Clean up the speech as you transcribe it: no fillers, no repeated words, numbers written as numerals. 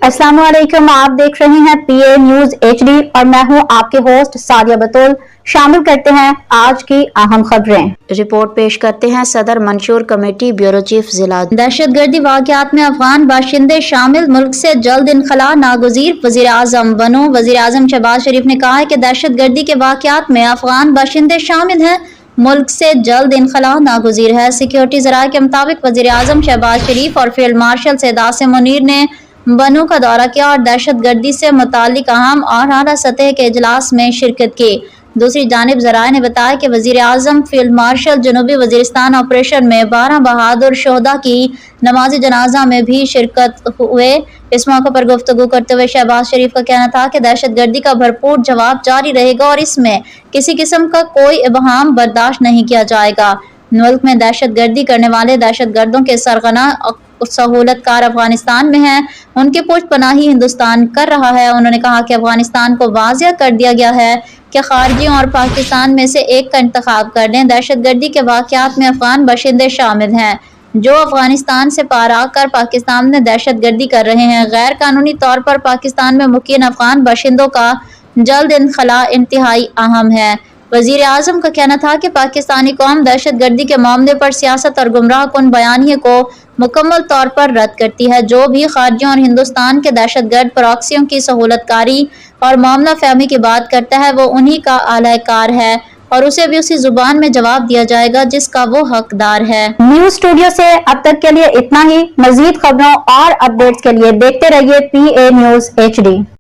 अस्सलाम वालेकुम। आप देख रहे हैं PA न्यूज HD और मैं हूं आपके होस्ट सादिया बतूल। शामिल करते हैं आज की अहम खबरें। रिपोर्ट पेश करते हैं सदर मंशूर कमेटी ब्यूरो चीफ जिला। दहशतगर्दी वाक़यात में अफगान बाशिंदे शामिल, मुल्क से जल्द इनखला नागुज़ीर। वज़ीर आज़म बनो। वज़ीर आज़म शहबाज शरीफ ने कहा है कि दहशतगर्दी के वाक़यात में अफगान बाशिंदे शामिल हैं, मुल्क से जल्द इनखला नागुज़ीर है। सिक्योरिटी ज़राए के मुताबिक वज़ीर आज़म शहबाज शरीफ और फील्ड मार्शल सैयद आसिम मुनीर ने बनो का दौरा किया और दहशतगर्दी से मुतालिक अहम और आला सतह के इजलास में शिरकत की। दूसरी जानिब ज़राए ने बताया कि वज़ीर आज़म फील्ड मार्शल जनूबी वज़ीरिस्तान ऑपरेशन में 12 बहादुर शोहदा की नमाज जनाजा में भी शिरकत हुए। इस मौके पर गुफ्तगू करते हुए शहबाज शरीफ का कहना था कि दहशतगर्दी का भरपूर जवाब जारी रहेगा और इसमें किसी किस्म का कोई इबहाम बर्दाश्त नहीं किया जाएगा। मुल्क में दहशतगर्दी करने वाले दहशतगर्दों के सरगना सहूलतकार अफगानिस्तान में हैं, उनकी पुष्टपनाही हिंदुस्तान कर रहा है। उन्होंने कहा कि अफगानिस्तान को वाज़िया कर दिया गया है कि खारजियों और पाकिस्तान में से एक का इंतखाब कर लें। दहशतगर्दी के वाक़यात में अफगान बाशिंदे शामिल हैं जो अफगानिस्तान से पार आकर पाकिस्तान में दहशतगर्दी कर रहे हैं। गैर कानूनी तौर पर पाकिस्तान में मुकीन अफगान बाशिंदों का जल्द इनखला इंतहाई अहम है। वज़ीर आज़म का कहना था कि पाकिस्तानी कौम दहशतगर्दी के मामले पर सियासत और गुमराह कुन बयानिए को मुकम्मल तौर पर रद्द करती है। जो भी खारजियों और हिंदुस्तान के दहशतगर्द प्रॉक्सियों की सहूलतकारी और मामला फहमी की बात करता है वो उन्हीं का आलाकार है और उसे भी उसी जुबान में जवाब दिया जाएगा जिसका वो हकदार है। न्यूज स्टूडियो से अब तक के लिए इतना ही। मजीद खबरों और अपडेट्स के लिए देखते रहिए PA न्यूज HD।